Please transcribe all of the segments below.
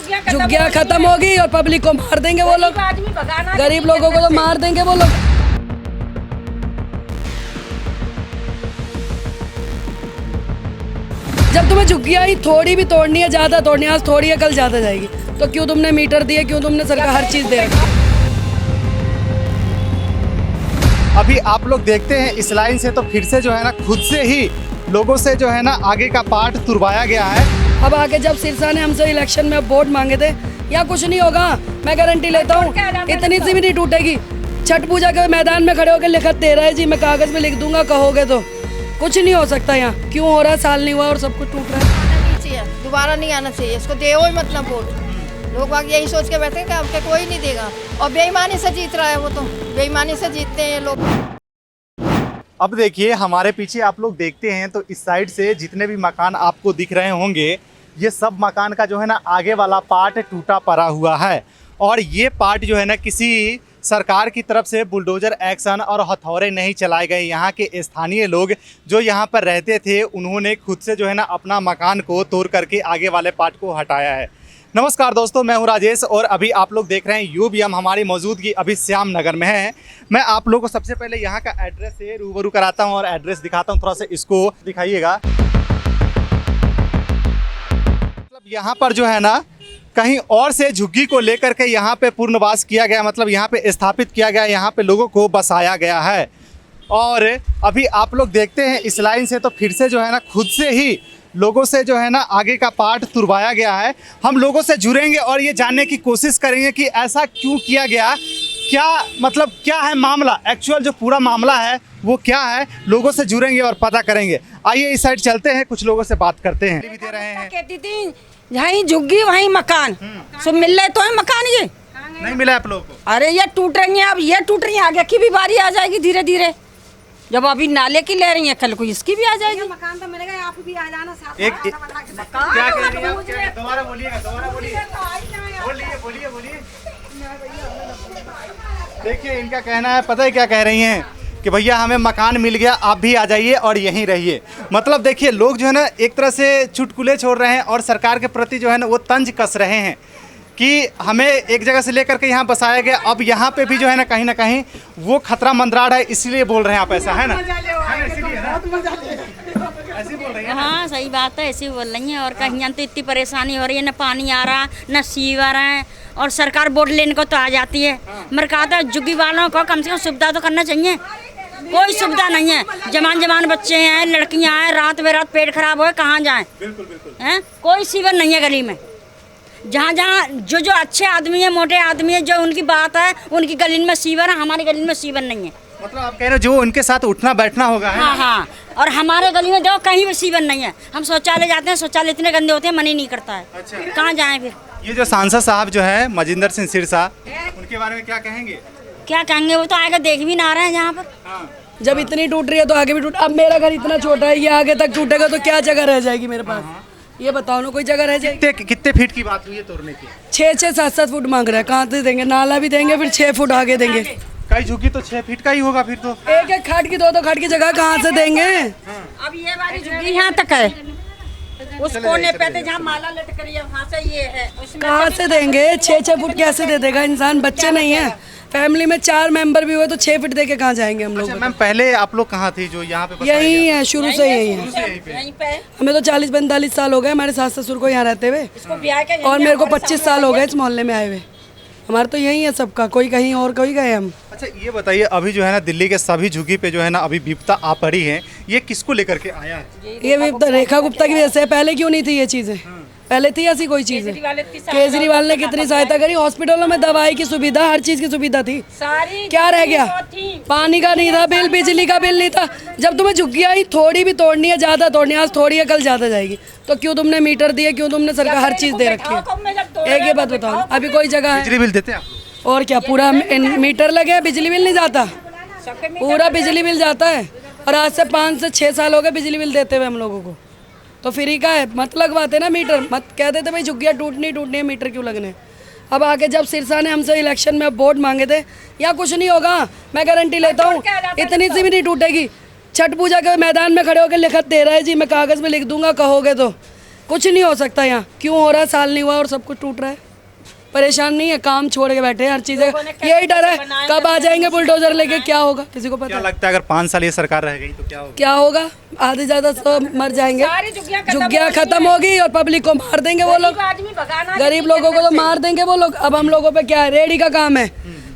झुग्गियाँ खत्म होगी और पब्लिक को मार देंगे वो लोग, गरीब लोगों को तो मार देंगे वो लोग। जब तुम्हें झुग्गियाँ ही थोड़ी भी तोड़नी है, ज्यादा तोड़नी है, आज थोड़ी है कल ज्यादा जाएगी, तो क्यों तुमने मीटर दिए, क्यों तुमने सरकार हर चीज दे रखी। अभी आप लोग देखते हैं इस लाइन से तो फिर से जो है ना खुद से ही लोगों से जो है ना आगे का पार्ट तुरवाया गया है। अब आगे जब सिरसा ने हमसे इलेक्शन में वोट मांगे थे, यहाँ कुछ नहीं होगा, मैं गारंटी लेता हूँ, इतनी सी भी नहीं टूटेगी। छठ पूजा के मैदान में खड़े होकर लिखत दे रहा है जी, मैं कागज में लिख दूंगा, कहोगे तो कुछ नहीं हो सकता। यहाँ क्यों हो रहा है, साल नहीं हुआ और सब कुछ टूट रहा है। दोबारा नहीं आना चाहिए, इसको दे ही मतलब वोट। लोग बाग यही सोच के बैठे कि अब के कोई नहीं देगा, और बेईमानी से जीत रहा है वो, तो बेईमानी से जीतते हैं लोग। अब देखिए हमारे पीछे आप लोग देखते हैं तो इस साइड से जितने भी मकान आपको दिख रहे होंगे, ये सब मकान का जो है ना आगे वाला पार्ट टूटा पड़ा हुआ है। और ये पार्ट जो है ना किसी सरकार की तरफ से बुलडोजर एक्शन और हथौड़े नहीं चलाए गए। यहाँ के स्थानीय लोग जो यहाँ पर रहते थे, उन्होंने खुद से जो है ना अपना मकान को तोड़ करके आगे वाले पार्ट को हटाया है। नमस्कार दोस्तों, मैं हूं राजेश और अभी आप लोग देख रहे हैं यूबीएम। हमारी मौजूदगी अभी श्याम नगर में है। मैं आप लोगों को सबसे पहले यहाँ का एड्रेस से रूबरू कराता हूँ और एड्रेस दिखाता हूँ, थोड़ा सा इसको दिखाइएगा। मतलब यहाँ पर जो है ना कहीं और से झुग्गी को लेकर के यहाँ पे पूर्णवास किया गया, मतलब यहाँ पे स्थापित किया गया, यहाँ पे लोगों को बसाया गया है। और अभी आप लोग देखते हैं इस लाइन से तो फिर से जो है ना खुद से ही लोगों से जो है ना आगे का पार्ट तुरवाया गया है। हम लोगों से जुड़ेंगे और ये जानने की कोशिश करेंगे कि ऐसा क्यों किया गया, क्या मतलब क्या है मामला, एक्चुअल जो पूरा मामला है वो क्या है। लोगों से जुड़ेंगे और पता करेंगे। आइए इस साइड चलते हैं, कुछ लोगों से बात करते हैं। भी दे रहे हैं, कहती थी यहीं झुग्गी वहीं मकान, सब मिल रहे तो है मकान, ये नहीं मिला आप लोगों को। अरे ये टूट रही है, अब ये टूट रही है, आगे की भी बारी आ जाएगी धीरे धीरे। जब अभी नाले की ले रही है, कल को इसकी भी आ जाएगी। मकान तो मिलेगा, आप भी आ जाना साथ। एक क्या कह रही हैं, दोबारा बोलिएगा, दोबारा बोलिए, बोलिए बोलिए। देखिए इनका कहना है, पता है क्या कह रही हैं कि भैया हमें मकान मिल गया, आप भी आ जाइए और यहीं रहिए। मतलब देखिए लोग जो है ना एक तरह से चुटकुले छोड़ रहे हैं और सरकार के प्रति जो है ना वो तंज कस रहे हैं कि हमें एक जगह से लेकर के यहाँ बसाया गया, अब यहाँ पे भी जो है ना कहीं वो खतरा मंदराड़ है, इसलिए बोल रहे हैं आप, ऐसा है ना? ऐसे बोल रही है। हाँ सही बात है, ऐसे बोल रही हैं। और कहीं तो इतनी परेशानी हो रही है, न पानी आ रहा न सीवर है, और सरकार वोट लेने को तो आ जाती है। मगर कहा था झुग्गी वालों को कम से कम सुविधा तो करना चाहिए, कोई सुविधा नहीं है। जवान बच्चे हैं, लड़कियां हैं, रात बेरात पेट खराब हो, कहाँ जाएं? हैं, कोई सीवर नहीं है गली में। जहाँ जो अच्छे आदमी है, मोटे आदमी है, जो उनकी बात है, उनकी गली में सीवर है, हमारी गली में सीवर नहीं है। मतलब आप कह रहे हो जो उनके साथ उठना बैठना होगा है? हाँ, और हमारे गली में देखो कहीं भी सीवर नहीं है। हम शौचालय जाते हैं, शौचालय इतने गंदे होते हैं, मन ही नहीं करता है। अच्छा। कहाँ जाएं फिर? ये जो सांसद साहब जो है मजिंदर सिंह सिरसा, उनके बारे में क्या कहेंगे? क्या कहेंगे, वो तो आगे देख भी ना रहे हैं यहाँ पर। हाँ। जब इतनी टूट रही है तो आगे भी टूट। अब मेरा घर इतना छोटा है, ये आगे तक टूटेगा तो क्या जगह रह जाएगी मेरे पास? ये बताओ ना, कोई जगह रह जाएगी? कितने फीट की बात हुई है तोड़ने की? 6-6, 7-7 फुट मांग रहा है, कहाँ से देंगे? नाला भी देंगे, फिर 6 फुट आगे देंगे। कई झुग्गी तो 6 फीट का ही होगा फिर तो। एक खाट की 2-2 खाट की जगह कहाँ से देंगे? अब ये वाली झुग्गी यहाँ तक है, उस कोने पे तो जहाँ माला लटक रही है वहाँ से ये है, कहाँ से देंगे? 6-6 फुट कैसे दे देगा इंसान? बच्चे नहीं है, फैमिली में 4 मेंबर भी हुए तो 6 फीट दे के कहाँ जाएंगे हम लोग? अच्छा मैम, पहले आप लोग कहाँ थी जो यहाँ पे? यही है, शुरू से यही है। हमें तो 40-45 साल हो गए हमारे सास ससुर को यहाँ रहते हुए, और मेरे को 25 साल हो गए इस मोहल्ले में आए हुए। हमारा तो यही है सबका, कोई कहीं और कोई गए हम। अच्छा ये बताइए, अभी जो है ना दिल्ली के सभी झुग्गी पे जो है ना अभी विपदा आ पड़ी है, ये किसको लेकर के आया है? ये विपदा रेखा गुप्ता की वजह से। पहले क्यों नहीं थी ये चीजें? पहले थी ऐसी कोई चीज? केजरीवाल ने कितनी सहायता करी, हॉस्पिटलों में दवाई की सुविधा, हर चीज की सुविधा थी। क्या रह गया? पानी का नहीं था बिल, बिजली का बिल नहीं था। जब तुम्हें झुग्गियाँ ही थोड़ी भी तोड़नी है, ज्यादा तोड़नी है, आज थोड़ी है कल ज्यादा जाएगी, तो क्यों तुमने मीटर दिए, क्यों तुमने सरकार हर चीज दे रखी है? एक ये बात बताओ, अभी कोई जगह है? बिजली बिल देते हैं आप? और क्या, पूरा मीटर लगे, बिजली बिल नहीं जाता? पूरा बिजली बिल जाता है। और आज से 5 से 6 साल हो गए बिजली बिल देते हुए हम लोगों को, तो फ्री का है। मत लगवाते ना मीटर, मत कह देते भाई झुग्गियाँ टूटनी है, मीटर क्यों लगने। अब आगे जब सिरसा ने हमसे इलेक्शन में वोट मांगे थे, यहाँ कुछ नहीं होगा, मैं गारंटी लेता हूँ, इतनी सी भी नहीं टूटेगी। छठ पूजा के मैदान में खड़े होकर लिखत दे रहा है जी, मैं कागज में लिख दूंगा, कहोगे तो कुछ नहीं हो सकता यहाँ। क्यों हो रहा है? साल नहीं हुआ और सब कुछ टूट रहा है। परेशान नहीं है, काम छोड़ के बैठे हैं, हर चीज़ यही डर है कब आ जाएंगे बुलडोजर लेके, क्या होगा किसी को पता। क्या लगता है अगर 5 साल ये सरकार रह गई तो क्या होगा? क्या होगा? आधे ज़्यादा सब मर जाएंगे, झुग्गियाँ खत्म होगी और पब्लिक को मार देंगे वो लोग, गरीब लोगों को तो मार देंगे वो लोग। अब हम लोगों पे क्या है? रेडी का काम है,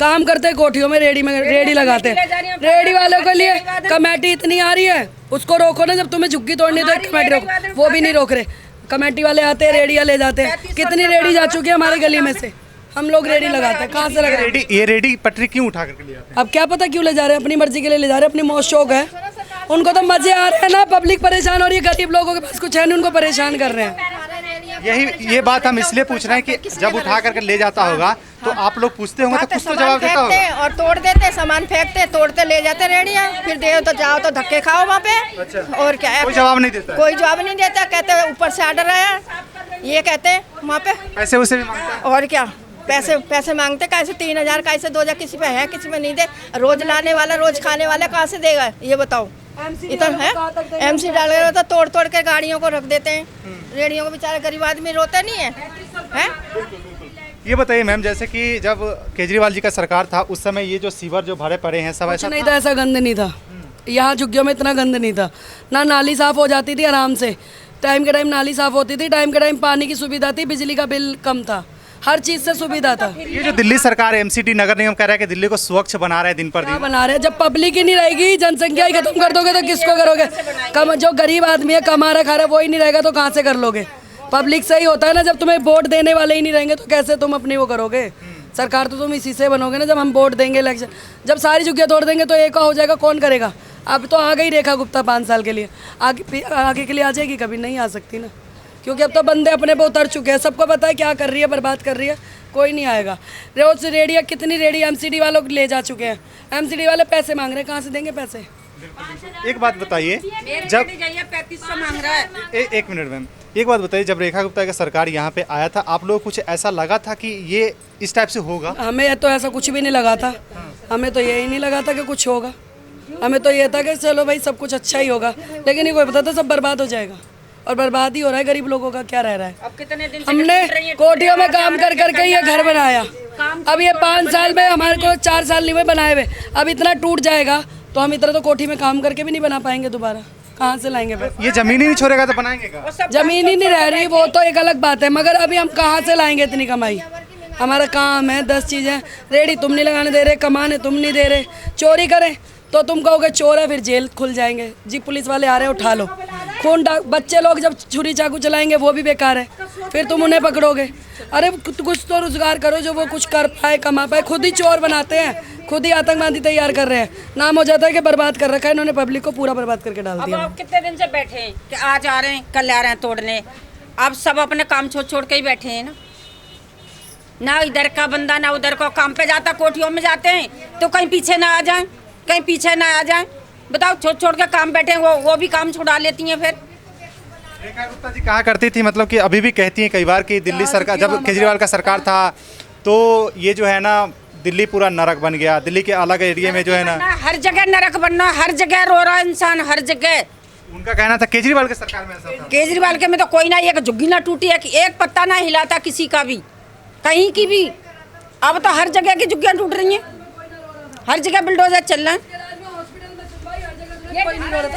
काम करते हैं कोठियों में, रेडी लगाते हैं। रेडी वालों के लिए कमेटी इतनी आ रही है, उसको रोको ना। जब तुम्हें झुग्गी तोड़नी तो कमेटी रोको, वो भी नहीं रोक रहे। कमेटी वाले आते हैं, रेडियाँ ले जाते हैं। कितनी रेडी जा चुकी है हमारे गली में से, हम लोग रेडी लगाते हैं। कहाँ से लगा? ये रेडी पटरी क्यों उठा करके ले आते हैं? अब क्या पता क्यों ले जा रहे हैं, अपनी मर्जी के लिए ले जा रहे हैं, अपनी मौज शौक है उनको, तो मजे आ रहे हैं ना। पब्लिक परेशान हो रही है, गरीब लोगों के पास कुछ है नहीं, उनको परेशान कर रहे हैं। ये बात हम इसलिए पूछ रहे हैं कि जब उठा करके ले जाता होगा तो आप लोग पूछते होंगे तो कुछ तो जवाब देता होगा। और तोड़ देते, सामान फेंकते, तोड़ते ले जाते रेडियाँ, फिर दे तो जाओ तो धक्के खाओ वहाँ पे। और क्या है? कोई जवाब नहीं देता? कोई जवाब नहीं देता, कहते ऊपर से आर्डर आया, ये कहते हैं वहाँ पे पैसे उसे भी मांगते हैं। और क्या पैसे मांगते, कैसे 3,000, कैसे 2,000, किसी पे है किसी पे नहीं दे। रोज लाने वाला, रोज खाने वाला कहाँ से देगा ये बताओ? इतना है MC डाल रहे तो तोड़ तोड़ के गाड़ियों को रख देते हैं। रेडियों को बेचारे गरीब आदमी रोते नहीं है? ये बताइए मैम, जैसे कि जब केजरीवाल जी का सरकार था उस समय ये जो सीवर जो भरे पड़े हैं सब ऐसा नहीं था, ऐसा गंद नहीं था यहाँ झुग्गियों में, इतना गंद नहीं था ना। नाली साफ हो जाती थी आराम से, टाइम के टाइम नाली साफ होती थी, टाइम के टाइम पानी की सुविधा थी, बिजली का बिल कम था, हर चीज से सुविधा था। ये जो दिल्ली सरकार MCD नगर निगम कह रहा है कि दिल्ली को स्वच्छ बना रहा है दिन पर दिन, बना रहे हैं। जब पब्लिक ही नहीं रहेगी, जनसंख्या ही खत्म कर दोगे तो किसको करोगे? जो गरीब आदमी है, कमा रहा खा रहा, वो ही नहीं रहेगा तो कहाँ से कर लोगे? पब्लिक से ही होता है ना, जब तुम्हें वोट देने वाले ही नहीं रहेंगे तो कैसे तुम अपनी वो करोगे? सरकार तो तुम इसी से बनोगे ना, जब हम वोट देंगे इलेक्शन। जब सारी झुग्गियाँ तोड़ देंगे तो एक हो जाएगा, कौन करेगा? अब तो आ गई रेखा गुप्ता 5 साल के लिए, आगे के लिए आ जाएगी? कभी नहीं आ सकती ना, क्योंकि अब तो बंदे अपने पे उतर चुके हैं। सबको पता है क्या कर रही है, बर्बाद कर रही है, कोई नहीं आएगा। रोज रेडिया, कितनी रेडी MCD वालों ले जा चुके हैं, MCD वाले पैसे मांग रहे हैं, कहाँ से देंगे पैसे? एक बात बताइए, जब 3500 मांग रहा है। एक मिनट मैम, एक बात बताइए, जब रेखा गुप्ता का सरकार यहाँ पे आया था, आप लोग कुछ ऐसा लगा था कि ये इस टाइप से होगा? हमें तो ऐसा कुछ भी नहीं लगा था, हमें तो यही नहीं लगा था कि कुछ होगा। हमें तो ये था कि चलो भाई सब कुछ अच्छा ही होगा, लेकिन ये कोई पता था सब बर्बाद हो जाएगा, और बर्बाद ही हो रहा है। गरीब लोगों का क्या रह रहा है? अब कितने दिन हमने कोठियों में काम कर करके ये घर बनाया, अब ये 5 साल में हमारे को 4 साल नहीं हुए बनाए हुए, अब इतना टूट जाएगा तो हम इतना तो कोठी में काम करके भी नहीं बना पाएंगे दोबारा, कहाँ से लाएंगे पैसे? ये जमीन ही नहीं छोड़ेगा तो बनाएंगे क्या? जमीन ही नहीं रह रही, वो तो एक अलग बात है, मगर अभी हम कहाँ से लाएंगे इतनी कमाई? हमारा काम है 10 चीज़ें, रेडी तुम नहीं लगाने दे रहे, कमाने तुम नहीं दे रहे, चोरी करें तो तुम कहोगे चोर है, फिर जेल खुल जाएंगे। जी पुलिस वाले आ रहे हैं, उठा लो। बच्चे लोग जब छुरी चाकू चलाएंगे वो भी बेकार है, फिर तुम उन्हें पकड़ोगे। अरे कुछ तो रोजगार करो जो वो कुछ कर पाए, कमा पाए। खुद ही चोर बनाते हैं, खुद ही आतंकवादी तैयार कर रहे हैं, नाम हो जाता है कि बर्बाद कर रखा है इन्होंने, पब्लिक को पूरा बर्बाद करके डाल दिया। अब कितने दिन से बैठे हैं कि आज आ रहे हैं, कल आ रहे हैं तोड़ने। अब सब अपने काम छोड़ के ही बैठे हैं ना इधर का बंदा ना उधर का काम पे जाता, कोठियों में जाते हैं तो कहीं पीछे ना आ जाए, कहीं पीछे ना आ जाए। बताओ, छोड़ के काम बैठे हैं, वो भी काम छुड़ा लेती हैं। फिर रेखा गुप्ता जी कहा करती थी, मतलब कि अभी भी कहती हैं कई बार कि दिल्ली सरकार, जब केजरीवाल का सरकार था तो ये जो है ना दिल्ली पूरा नरक बन गया, दिल्ली के अलग एरिया में जो है ना हर जगह नरक बनना, हर जगह रो रहा इंसान, हर जगह। उनका कहना था केजरीवाल के सरकार में ऐसा था। केजरीवाल के में तो कोई ना एक झुग्गी ना टूटी है, कि एक पत्ता ना हिला था किसी का भी, कहीं की भी। अब तो हर जगह की झुग्गियाँ टूट रही हैं, हर जगह बुलडोजर चल रहा है।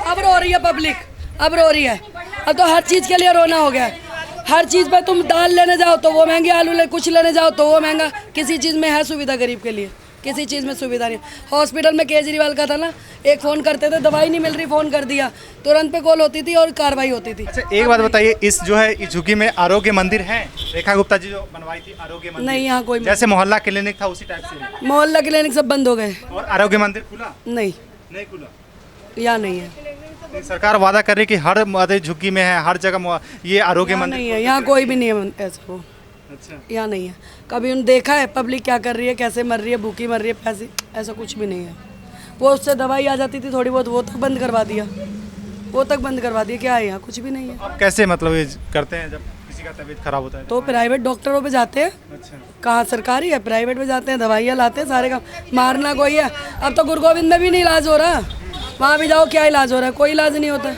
अब रो रही है पब्लिक, अब रो रही है, अब तो हर चीज़ के लिए रोना हो गया है। हर चीज़ पे तुम दाल लेने जाओ तो वो महंगी, आलू ले कुछ लेने जाओ तो वो महंगा। किसी चीज़ में है सुविधा गरीब के लिए? किसी चीज़ में सुविधा नहीं। हॉस्पिटल में केजरीवाल का था ना, एक फ़ोन करते थे, दवाई नहीं मिल रही, फ़ोन कर दिया, तुरंत पे कॉल होती थी और कार्रवाई होती थी। अच्छा एक बात बताइए, इस जो है इस झुग्गी में आरोग्य मंदिर है? रेखा गुप्ता जी जो बनवाई थी आरोग्य मंदिर? नहीं, यहाँ कोई, जैसे मोहल्ला क्लिनिक था उसी टाइप से मोहल्ला क्लिनिक सब बंद हो गए। और आरोग्य मंदिर खुला? नहीं खुला, यहाँ नहीं है। सरकार वादा कर रही है कि हर आधे झुग्गी में है, हर जगह ये आरोग्य मंदिर नहीं है, यहाँ कोई भी नहीं है ऐसा। वो अच्छा, यहाँ नहीं है। कभी उन्होंने देखा है पब्लिक क्या कर रही है, कैसे मर रही है, भूखी मर रही है, पैसे, ऐसा कुछ भी नहीं है। वो उससे दवाई आ जाती थी थोड़ी बहुत, वो तक बंद करवा दिया, वो तक बंद करवा दिया। क्या है यहाँ? कुछ भी नहीं है। अब कैसे मतलब ये करते हैं जब किसी का तबीयत खराब होता है? तो प्राइवेट डॉक्टरों पे जाते हैं। अच्छा, कहाँ सरकारी है? प्राइवेट में जाते हैं, दवाइयाँ लाते हैं, सारे काम। मारना कोई है? अब तो गुरु गोविंद में भी नहीं इलाज हो रहा, वहाँ भी जाओ क्या इलाज हो रहा है? कोई इलाज नहीं होता।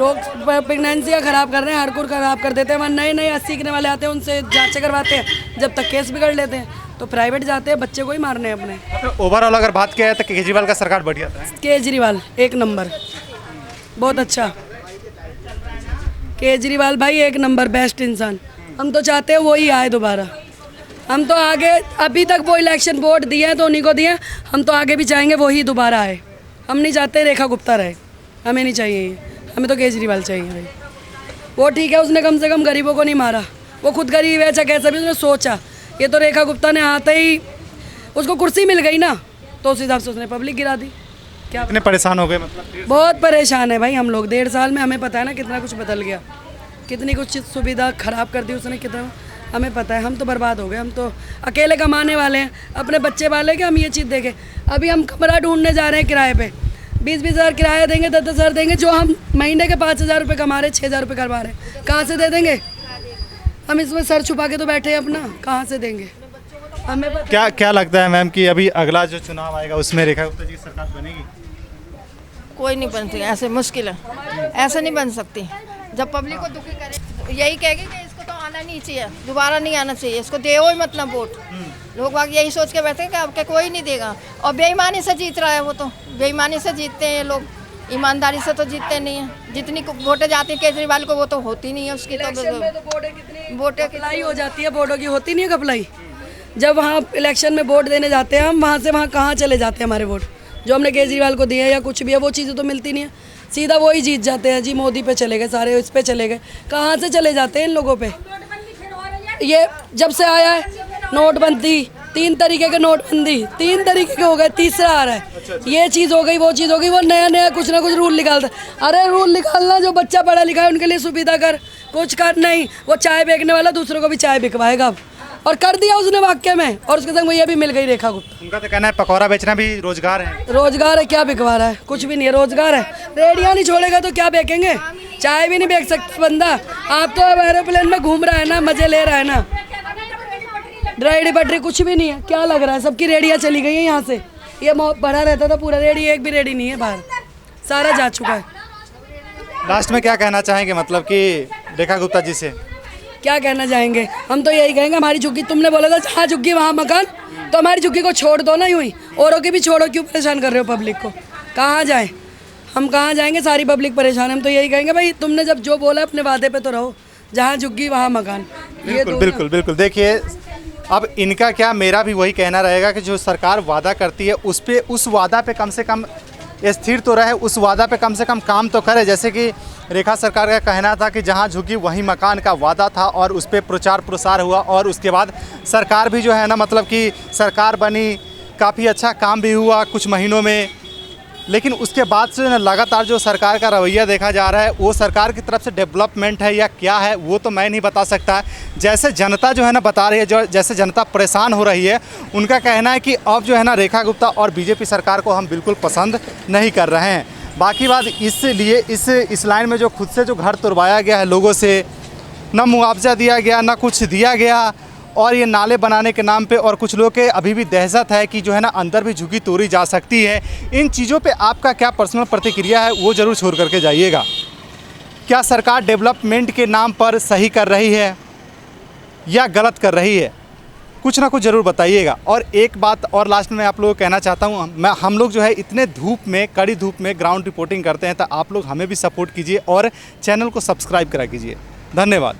स्ट्रोक प्रेगनेंसी का ख़राब कर रहे हैं, हरकुर ख़राब कर देते हैं। वहाँ नए नए 80 सीखने वाले आते हैं, उनसे जांचें करवाते हैं, जब तक केस बिगड़ लेते हैं। तो प्राइवेट जाते हैं, बच्चे को ही मारने हैं अपने। ओवरऑल अगर बात किया है तो केजरीवाल का सरकार बढ़िया था। केजरीवाल एक नंबर, बहुत अच्छा। केजरीवाल भाई एक नंबर, बेस्ट इंसान। हम तो चाहते हैं वही आए दोबारा। हम तो आगे, अभी तक वो इलेक्शन वोट दिए हैं तो उन्हीं को दिए, हम तो आगे भी चाहेंगे वही दोबारा आए। हम नहीं चाहते रेखा गुप्ता रहे, हमें नहीं चाहिए ये, हमें तो केजरीवाल चाहिए भाई। वो ठीक है, उसने कम से कम गरीबों को नहीं मारा, वो खुद गरीब है, अच्छा कैसा भी उसने सोचा। ये तो रेखा गुप्ता ने आते ही उसको कुर्सी मिल गई ना, तो उस हिसाब से उसने पब्लिक गिरा दी। क्या कितने परेशान हो गए मतलब? बहुत परेशान है भाई हम लोग। 1.5 साल में हमें पता है ना कितना कुछ बदल गया, कितनी कुछ सुविधा खराब कर दी उसने, कितना हमें पता है। हम तो बर्बाद हो गए, हम तो अकेले कमाने वाले हैं, अपने बच्चे वाले के हम ये चीज़ देखें। अभी हम कमरा ढूंढने जा रहे हैं किराए पे, 20-20 हज़ार किराया देंगे, 10-10 हज़ार देंगे। जो हम महीने के 5 हज़ार रुपये कमा रहे, 6 हज़ार रुपये करवा रहे हैं, कहाँ से दे देंगे? हम इसमें सर छुपा के तो बैठे हैं अपना, कहाँ से देंगे? हमें पता क्या लगता है मैम कि अभी अगला जो चुनाव आएगा उसमें रेखा गुप्ता जी की सरकार बनेगी? कोई नहीं बन सकती, ऐसे मुश्किल है, ऐसे नहीं बन सकती। जब पब्लिक को दुखी करे, यही कहेगी कि इसको तो आना नहीं चाहिए, दोबारा नहीं आना चाहिए, इसको देओ ही मतलब वोट। लोग बाग यही सोच के बैठे कि अब के कोई नहीं देगा, और बेईमानी से जीत रहा है। वो तो बेईमानी से जीतते हैं लोग, ईमानदारी से तो जीतते नहीं हैं। जितनी वोटें जाती हैं केजरीवाल को, वो तो होती नहीं है उसकी। तो वोटें अप्लाई हो जाती है, वोटों की होती नहीं है अप्लाई। जब वहाँ इलेक्शन में वोट देने जाते हैं हम, वहाँ से वहाँ कहाँ चले जाते हैं हमारे वोट? जो हमने केजरीवाल को दिए या कुछ भी है, वो चीज़ें तो मिलती नहीं है, सीधा वही जीत जाते हैं जी। मोदी पे चले गए सारे, इस पे चले गए, कहाँ से चले जाते हैं इन लोगों पे? ये जब से आया है नोटबंदी, 3 तरीके के नोटबंदी, 3 तरीके के हो गए, तीसरा आ रहा है। ये चीज़ हो गई, वो चीज़ हो गई, वो नया नया कुछ ना कुछ रूल निकालता है। अरे रूल निकालना, जो बच्चा पढ़ा लिखा है उनके लिए सुविधा कर, कुछ कर नहीं। वो चाय बेचने वाला दूसरों को भी चाय बिकवाएगा अब, और कर दिया उसने वाक्य में। और उसके संग ये भी मिल गई रेखा गुप्ता। उनका तो कहना है पकौड़ा बेचना भी रोजगार है। रोजगार है, क्या बिकवा रहा है? कुछ भी नहीं है, रोजगार है। रेडियाँ नहीं छोड़ेगा तो क्या बेचेंगे? चाय भी नहीं बेच सकता बंदा। आप तो अब एरोप्लेन में घूम रहा है ना, मजे ले रहा है ना। रेडी पटरी कुछ भी नहीं है, क्या लग रहा है? सबकी रेडियाँ चली गई है यहाँ से। ये भरा रहता था पूरा, रेडी एक भी रेडी नहीं है बाहर, सारा जा चुका है। लास्ट में क्या कहना चाहेंगे मतलब कि रेखा गुप्ता जी से? क्या कहना चाहेंगे? हम तो यही कहेंगे, हमारी झुग्गी, तुमने बोला था जहाँ झुग्गी वहाँ मकान, तो हमारी झुग्गी को छोड़ दो ना यूँ ही। औरों की भी छोड़ो, क्यों परेशान कर रहे हो पब्लिक को? कहाँ जाएं हम, कहाँ जाएंगे? सारी पब्लिक परेशान है। हम तो यही कहेंगे भाई, तुमने जब जो बोला अपने वादे पे तो रहो, जहाँ झुग्गी वहाँ मकान। बिल्कुल बिल्कुल बिल्कुल। देखिए अब इनका क्या, मेरा भी वही कहना रहेगा कि जो सरकार वादा करती है उस पे, उस वादा पे कम से कम स्थिर तो रहे, उस वादा पे कम से कम काम तो करे। जैसे कि रेखा सरकार का कहना था कि जहां झुकी वहीं मकान का वादा था, और उस पर प्रचार प्रसार हुआ, और उसके बाद सरकार भी जो है ना मतलब कि सरकार बनी, काफ़ी अच्छा काम भी हुआ कुछ महीनों में। लेकिन उसके बाद से लगातार जो सरकार का रवैया देखा जा रहा है, वो सरकार की तरफ से डेवलपमेंट है या क्या है वो तो मैं नहीं बता सकता। जैसे जनता जो है ना बता रही है, जो जैसे जनता परेशान हो रही है, उनका कहना है कि अब जो है ना रेखा गुप्ता और बीजेपी सरकार को हम बिल्कुल पसंद नहीं कर रहे हैं। बाकी बात इसलिए इस लाइन में जो खुद से जो घर तुड़वाया गया है लोगों से, ना मुआवजा दिया गया, ना कुछ दिया गया, और ये नाले बनाने के नाम पे, और कुछ लोग के अभी भी दहशत है कि जो है ना अंदर भी झुग्गी तोड़ी जा सकती है। इन चीज़ों पे आपका क्या पर्सनल प्रतिक्रिया है वो ज़रूर छोड़ करके जाइएगा। क्या सरकार डेवलपमेंट के नाम पर सही कर रही है या गलत कर रही है? कुछ ना कुछ ज़रूर बताइएगा। और एक बात और लास्ट में आप लोगों को कहना चाहता हूँ, हम लोग जो है इतने धूप में, कड़ी धूप में ग्राउंड रिपोर्टिंग करते हैं, तो आप लोग हमें भी सपोर्ट कीजिए और चैनल को सब्सक्राइब करा कीजिए। धन्यवाद।